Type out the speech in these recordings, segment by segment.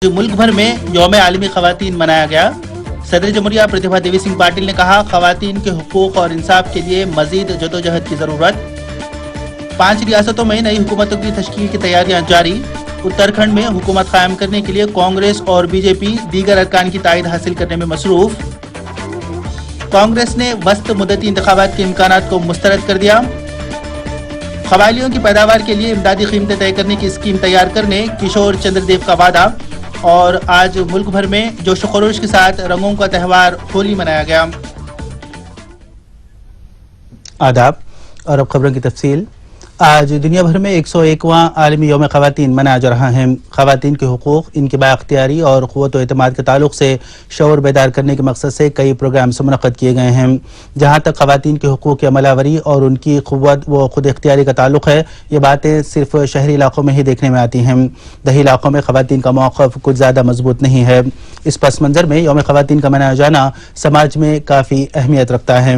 ملک بھر میں یوم عالمی خواتین منایا گیا۔ صدر جمہوریہ پرتیبھا دیوی سنگھ پاٹل نے کہا خواتین کے حقوق اور انصاف کے لیے مزید جدوجہد کی ضرورت۔ 5 ریاستوں میں نئی حکومتوں کی تشکیل کی تیاریاں جاری۔ اتراکھنڈ میں حکومت قائم کرنے کے لیے کانگریس اور بی جے پی دیگر ارکان کی تائید حاصل کرنے میں مصروف۔ کانگریس نے وسط مدتی انتخابات کے امکانات کو مسترد کر دیا۔ قبائلیوں کی پیداوار کے لیے امدادی قیمتیں طے کرنے کی اسکیم تیار کرنے کشور چندر دیو کا وعدہ۔ اور آج ملک بھر میں جوش و خروش کے ساتھ رنگوں کا تہوار ہولی منایا گیا۔ آداب اور اب خبروں کی تفصیل۔ آج دنیا بھر میں 101واں عالمی یوم خواتین منایا جا رہا ہے۔ خواتین کے حقوق، ان کی بااختیاری اور قوت و اعتماد کے تعلق سے شعور بیدار کرنے کے مقصد سے کئی پروگرامز منعقد کیے گئے ہیں۔ جہاں تک خواتین کے حقوق کی عمل آوری اور ان کی قوت و خود اختیاری کا تعلق ہے، یہ باتیں صرف شہری علاقوں میں ہی دیکھنے میں آتی ہیں۔ دیہی علاقوں میں خواتین کا موقف کچھ زیادہ مضبوط نہیں ہے۔ اس پس منظر میں یوم خواتین کا منایا جانا سماج میں کافی اہمیت رکھتا ہے۔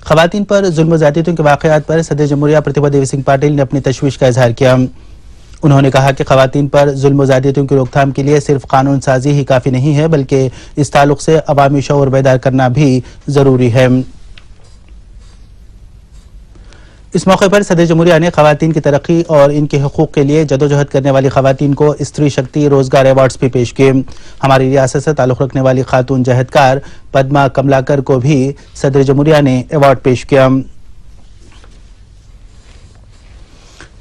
خواتین پر ظلم و زیادتیوں کے واقعات پر صدر جمہوریہ پرتیبھا دیوی سنگھ پاٹل نے اپنی تشویش کا اظہار کیا۔ انہوں نے کہا کہ خواتین پر ظلم و زیادتیوں کی روک تھام کے لیے صرف قانون سازی ہی کافی نہیں ہے، بلکہ اس تعلق سے عوامی شعور بیدار کرنا بھی ضروری ہے۔ اس موقع پر صدر جمہوریہ نے خواتین کی ترقی اور ان کے حقوق کے لیے جدوجہد کرنے والی خواتین کو استری شکتی روزگار ایوارڈز بھی پیش کیے۔ ہماری ریاست سے تعلق رکھنے والی خاتون جہدکار پدما کملاکر کو بھی صدر جمہوریہ نے ایوارڈ پیش کیا۔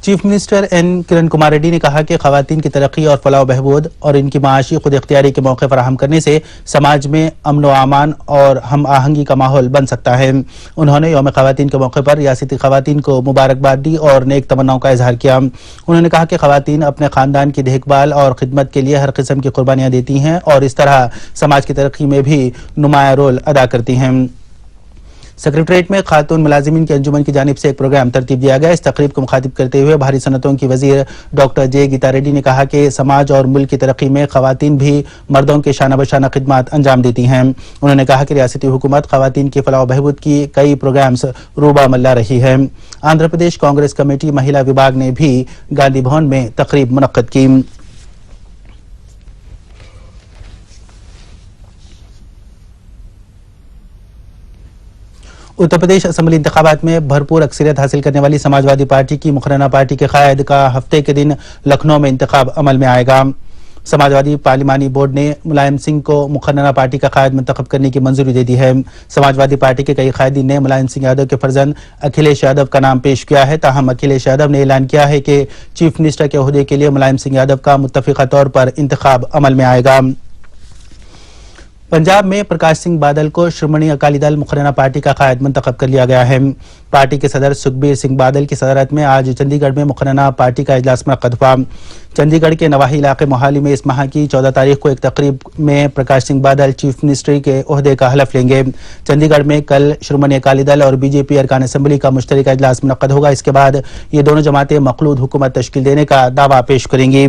چیف منسٹر این کرن کمار ریڈی نے کہا کہ خواتین کی ترقی اور فلاح و بہبود اور ان کی معاشی خود اختیاری کے موقع فراہم کرنے سے سماج میں امن و امان اور ہم آہنگی کا ماحول بن سکتا ہے۔ انہوں نے یوم خواتین کے موقع پر ریاستی خواتین کو مبارکباد دی اور نیک تمناؤں کا اظہار کیا۔ انہوں نے کہا کہ خواتین اپنے خاندان کی دیکھ بھال اور خدمت کے لیے ہر قسم کی قربانیاں دیتی ہیں اور اس طرح سماج کی ترقی میں بھی نمایاں رول ادا کرتی ہیں۔ سیکریٹریٹ میں خاتون ملازمین کی انجمن کی جانب سے ایک پروگرام ترتیب دیا گیا۔ اس تقریب کو مخاطب کرتے ہوئے بھاری صنعتوں کی وزیر ڈاکٹر جے گیتا ریڈی نے کہا کہ سماج اور ملک کی ترقی میں خواتین بھی مردوں کے شانہ بشانہ خدمات انجام دیتی ہیں۔ انہوں نے کہا کہ ریاستی حکومت خواتین کی فلاح و بہبود کی کئی پروگرامز روبہ عمل لا رہی ہے۔ آندھرا پردیش کانگریس کمیٹی مہیلا وبھاگ نے بھی گاندھی بھون میں تقریب منعقد کی۔ اتر پردیش اسمبلی انتخابات میں بھرپور اکثریت حاصل کرنے والی سماجوادی پارٹی کی مقررہ پارٹی کے قائد کا ہفتے کے دن لکھنؤ میں انتخاب عمل میں آئے گا۔ سماجوادی پارلیمانی بورڈ نے ملائم سنگھ کو مقررہ پارٹی کا قائد منتخب کرنے کی منظوری دے دی ہے۔ سماجوادی پارٹی کے کئی قائدین نے ملائم سنگھ یادو کے فرزند اکھلیش یادو کا نام پیش کیا ہے، تاہم اکھلیش یادو نے اعلان کیا ہے کہ چیف منسٹر کے عہدے کے لیے ملائم سنگھ یادو کا متفقہ طور پر انتخاب عمل میں آئے گا۔ پنجاب میں پرکاش سنگھ بادل کو شرومنی اکالی دل مقررہ پارٹی کا قائد منتخب کر لیا گیا ہے۔ پارٹی کے صدر سکھبیر سنگھ بادل کی صدارت میں آج چندی گڑھ میں مقررہ پارٹی کا اجلاس منعقد ہوا۔ چندی گڑھ کے نواحی علاقے موہالی میں اس ماہ کی 14 تاریخ کو ایک تقریب میں پرکاش سنگھ بادل چیف منسٹری کے عہدے کا حلف لیں گے۔ چندی گڑھ میں کل شرومنی اکالی دل اور بی جے پی ارکان اسمبلی کا مشترکہ اجلاس منعقد ہوگا۔ اس کے بعد یہ دونوں جماعتیں مخلوط حکومت تشکیل دینے کا دعویٰ پیش کریں گی۔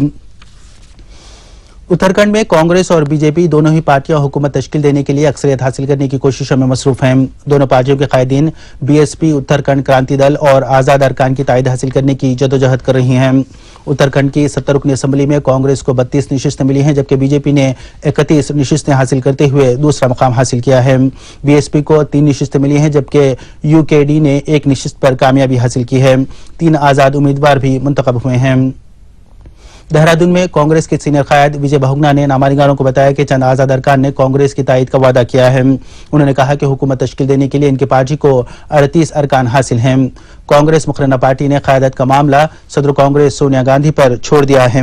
اتراکھنڈ میں کانگریس اور بی جے پی دونوں ہی پارٹیاں حکومت تشکیل دینے کے لیے اکثریت حاصل کرنے کی کوششوں میں مصروف ہیں۔ دونوں پارٹیوں کے قائدین بی ایس پی، اتراکھنڈ کرانتی دل اور آزاد ارکان کی تائید حاصل کرنے کی جدوجہد کر رہی ہیں۔ اتراکھنڈ کی 70 رکنی اسمبلی میں کانگریس کو 32 نشستیں ملی ہیں، جبکہ بی جے پی نے 31 نشستیں حاصل کرتے ہوئے دوسرا مقام حاصل کیا ہے۔ بی ایس پی کو 3 نشستیں ملی ہیں، جبکہ یو کے ڈی نے 1 نشست پر کامیابی حاصل کی ہے۔ 3 آزاد امیدوار بھی منتخب ہوئے ہیں۔ دہرادون میں کانگریس کے سینئر قائد وجے بہگنا نے نامہ کو بتایا کہ چند آزاد ارکان نے کانگریس کی تائید کا وعدہ کیا ہے۔ انہوں نے کہا کہ حکومت تشکیل دینے کے لیے ان کی پارٹی کو 38 ارکان حاصل ہیں۔ کانگریس مقررہ پارٹی نے قیادت کا معاملہ صدر کانگریس سونیا گاندھی پر چھوڑ دیا ہے۔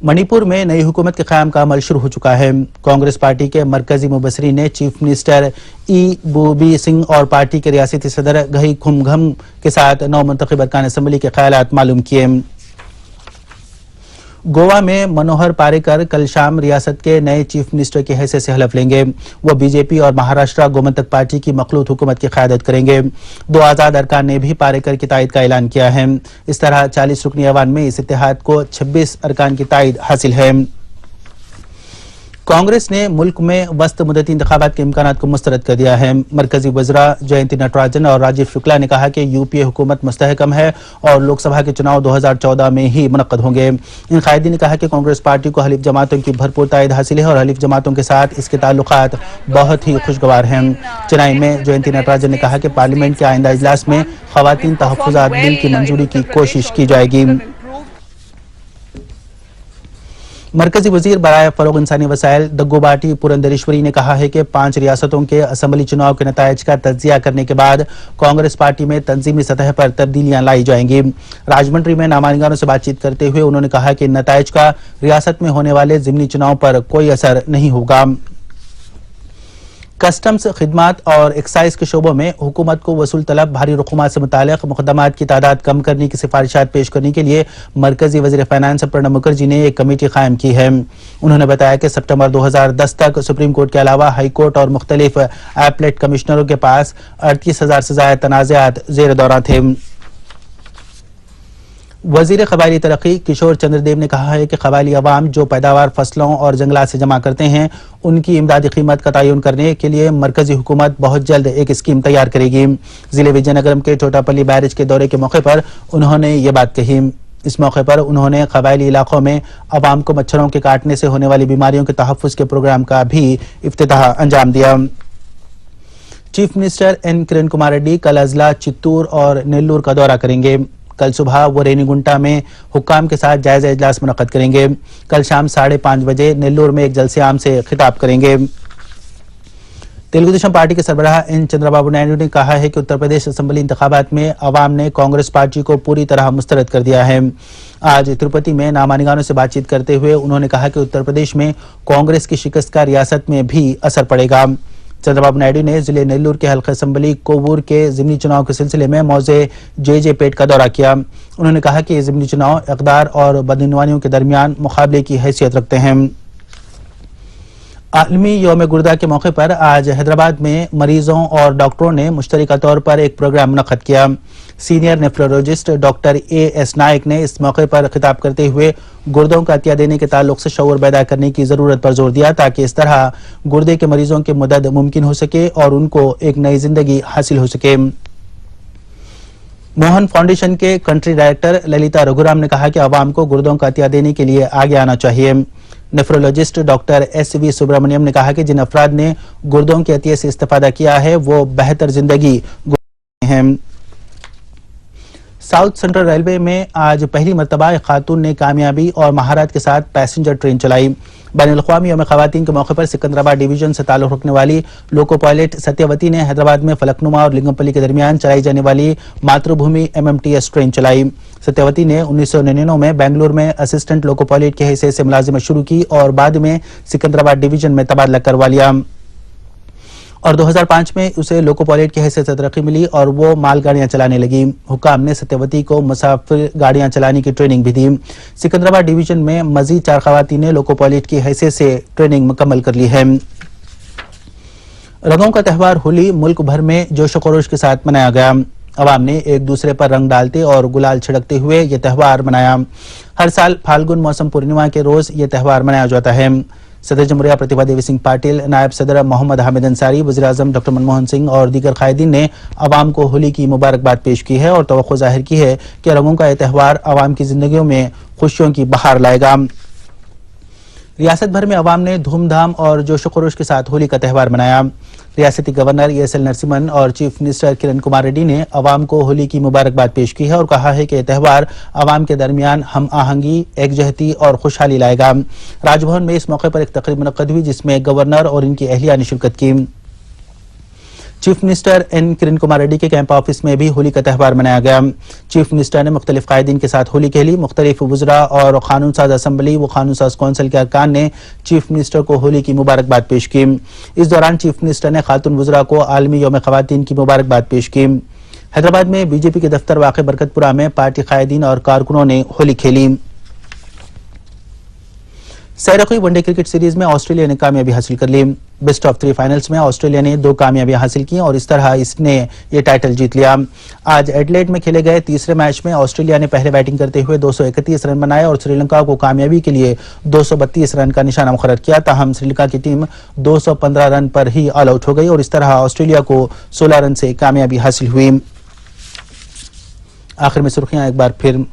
منی پور میں نئی حکومت کے قیام کا عمل شروع ہو چکا ہے۔ کانگریس پارٹی کے مرکزی مبصرین نے چیف منسٹر ای بوبی سنگھ اور پارٹی کے ریاستی صدر گہی کھمگھم کے ساتھ نو منتخب ارکان اسمبلی کے خیالات معلوم کیے۔ گوا میں منوہر پاریکر کل شام ریاست کے نئے چیف منسٹر کی حیثیت سے حلف لیں گے۔ وہ بی جے پی اور مہاراشٹر گومنتک پارٹی کی مخلوط حکومت کی قیادت کریں گے۔ 2 آزاد ارکان نے بھی پاریکر کی تائید کا اعلان کیا ہے۔ اس طرح 40 رکنی ایوان میں اس اتحاد کو 26 ارکان کی تائید حاصل ہے۔ कांग्रेस ने मुल्क में वस्त मुदती इंतखाबात के इम्कानात को मुस्तरद कर दिया है। मरकजी वज़रा जयंती नटराजन और राजीव शुक्ला ने कहा कि यूपीए हुकूमत मुस्तहकम है और लोकसभा के चुनाव 2014 में ही मुनक्कद होंगे। इन कायदीन ने कहा कि कांग्रेस पार्टी को हलीफ जमातों की भरपूर तायद हासिल है और हलीफ जमातों के साथ इसके ताल्लुकात बहुत ही खुशगवार हैं। चेन्नई में जयंती नटराजन ने कहा कि पार्लियामेंट के आइंदा इजलास में खवातीन तहफ़्फ़ुज़ात बिल की मंजूरी की कोशिश की जाएगी। मरकजी वजीर बराए फरोग इंसानी वसाइल दग्गोबाटी पुरंदरेश्वरी ने कहा है कि 5 रियासतों के असम्बली चुनाव के नतायज का तज्जिया करने के बाद कांग्रेस पार्टी में तंजीमी सतह पर तब्दीलियां लाई जाएंगी। राजमंड्री में नामानिगारों से बातचीत करते हुए उन्होंने कहा कि नतायज का रियासत में होने वाले ज़िमनी चुनाव पर कोई असर नहीं होगा। कस्टम्स, खिदमात और एक्साइज के शोबों में हुकूमत को वसूल तलब भारी रकूमात से मुतालिक मुकदमात की तादाद कम करने की सिफारिशात पेश करने के लिए मरकजी वज़ीर फाइनेंस प्रणब मुखर्जी ने एक कमेटी कायम की है। उन्होंने बताया कि सितंबर 2010 तक सुप्रीम कोर्ट के अलावा हाई कोर्ट और मुख्तलिफ एपलेट कमिश्नरों के पास 38,000 से ज्यादा तनाज़ात ज़ेर दौरा थे। वजीर कबायली तरक्की किशोर चंद्रदेव ने कहा है कि कबायली अवाम जो पैदावार फसलों और जंगलात से जमा करते हैं उनकी इमदादी कीमत का तयन करने के लिए मरकजी हुकूमत बहुत जल्द एक स्कीम तैयार करेगी। जिले विजयनगरम के टोटापल्ली बैरेज के दौरे के मौके पर उन्होंने ये बात कही। इस मौके पर उन्होंने कबायली इलाकों में अवाम को मच्छरों के काटने से होने वाली बीमारियों के तहफ़्फ़ुज़ के प्रोग्राम का भी इफ्तिताह अंजाम दिया। Chief minister N Kiran Kumar Reddy कल अजला, चित्तूर और नेल्लूर का दौरा करेंगे। कल सुबह वो रेनीगुंटा में हुक्काम के साथ जायजा इजलास मुनक्कद करेंगे। कल शाम 5:30 बजे नेल्लूर में एक जलसे आम से खिताब करेंगे। तेलुगु देशम पार्टी के सरबराह एन चंद्रबाबू नायडू ने कहा है कि उत्तर प्रदेश असेंबली इंतखाबात में अवाम ने कांग्रेस पार्टी को पूरी तरह मुस्तरद कर दिया है। आज तिरुपति में नामानिगारों से बातचीत करते हुए उन्होंने कहा कि उत्तर प्रदेश में कांग्रेस की शिकस्त का रियासत में भी असर पड़ेगा। चंद्रबाबू नायडू ने जिले नेल्लूर के हल्का असेंबली कोवूर के ज़िमनी चुनाव के सिलसिले में मौजे जे पेट का दौरा किया। उन्होंने कहा कि ये ज़िमनी चुनाव इक़दार और बदइनवानियों के दरमियान मुकाबले की हैसियत रखते हैं। आलमी यौम गुर्दा के मौके पर आज हैदराबाद में मरीजों और डॉक्टरों ने मुश्तरका तौर पर एक प्रोग्राम मुनक्कद किया। Senior nephrologist doctor AS. Nayak ने इस मौके पर खिताब करते हुए गुर्दों का अतिया देने के ताल्लुक से शऊर पैदा करने की जरूरत पर जोर दिया ताकि इस तरह गुर्दे के मरीजों की मदद मुमकिन हो सके और उनको एक नई जिंदगी हासिल हो सके। मोहन फाउंडेशन के कंट्री डायरेक्टर ललिता रघुराम ने कहा कि आवाम को गुर्दों का अतिया देने के लिए आगे आना चाहिए। Nephrologist doctor SV. सुब्रमण्यम ने कहा कि जिन अफराद ने गुर्दों के अतिये से इस्तेफादा किया है वो बेहतर जिंदगी गुजार रहे हैं। साउथ सेंट्रल रेलवे में आज पहली मरतबा एक खातून ने कामयाबी और महारत के साथ पैसेंजर ट्रेन चलाई। बैनुल-अक़वामी यौम ख़वातीन के मौके पर सिकंदराबाद डिवीजन से ताल्लुक़ रखने वाली लोको पायलट सत्यवती ने हैदराबाद में फलकनुमा और लिंगमपल्ली के दरमियान चलाई जाने वाली मातृभूमि MMTS ट्रेन चलाई। सत्यवती ने 1999 में बेंगलुरु में असिस्टेंट लोको पायलट के हैसियत से मुलाजिमत शुरू की और बाद में सिकंदराबाद डिवीजन में तबादला करवा लिया और 2005 में उसे लोको पायलट की हैसियत से तरक्की मिली और वो माल गाड़ियां चलाने लगी। हुकाम ने सत्यवती को मुसाफिर गाड़ियां चलाने की ट्रेनिंग भी दी। सिकंदराबाद डिवीजन में मजीद 4 खवातीन ने लोको पायलट की हैसियत से ट्रेनिंग मुकम्मल कर ली है। रंगों का त्यौहार होली मुल्क भर में जोश खरोश के साथ मनाया गया। अवाम ने एक दूसरे पर रंग डालते और गुलाल छिड़कते हुए ये त्यौहार मनाया। हर साल फाल्गुन मौसम पूर्णिमा के रोज ये त्यौहार मनाया जाता है। सदर जमहूरिया प्रतिभा देवी सिंह पाटिल, नायब सदर मोहम्मद हामिद अंसारी, वज़ीर आज़म डॉक्टर मनमोहन सिंह और दीगर कायदीन ने अवाम को होली की मुबारकबाद पेश की है और तवक्को जाहिर की है कि रंगों का यह त्यौहार अवाम की जिंदगियों में खुशियों की बहार लाएगा। रियासत भर में अवाम ने धूमधाम और जोश खरोश के साथ होली का त्यौहार मनाया। रियासती गवर्नर ESL नरसिम्हन और चीफ मिनिस्टर किरण कुमार रेड्डी ने अवाम को होली की मुबारकबाद पेश की है और कहा है कि यह त्यौहार अवाम के दरमियान हम आहंगी, एकजहती और खुशहाली लाएगा। राजभवन में इस मौके पर एक तकरीब मुनक्कद हुई जिसमें गवर्नर और इनकी अहलिया ने शिरकत की। Chief minister N Kiran Kumar Reddy के कैंप ऑफिस में भी होली का त्यौहार मनाया गया। चीफ मिनिस्टर ने मुख्तलिफ कायदीन के साथ होली खेली। मुख्तलिफ वज़रा और कानून साज असम्बली व कानून साज कौंसिल के अरकान ने चीफ मिनिस्टर को होली की मुबारकबाद पेश की। इस दौरान चीफ मिनिस्टर ने खातून वज़रा को आलमी यौम ख़वातीन की मुबारकबाद पेश की। हैदराबाद में BJP के दफ्तर वाक़ बरकतपुरा में पार्टी कायदीन और कारकुनों ने होली खेली। सैरक़ी वनडे क्रिकेट सीरीज में ऑस्ट्रेलिया ने कामयाबी हासिल कर ली। बेस्ट ऑफ 3 फाइनल्स में ऑस्ट्रेलिया ने 2 कामयाबियां हासिल की और इस तरह इसने ये टाइटल जीत लिया। आज एडिलेड में खेले गए तीसरे मैच में ऑस्ट्रेलिया ने पहले बैटिंग करते हुए 231 रन बनाए और श्रीलंका को कामयाबी के लिए 232 रन का निशाना मुकर्रर किया। ताहम श्रीलंका की टीम 215 रन पर ही ऑल आउट हो गई और इस तरह ऑस्ट्रेलिया को 16 रन से कामयाबी हासिल हुई। आखिर में सुर्खियां एक बार फिर।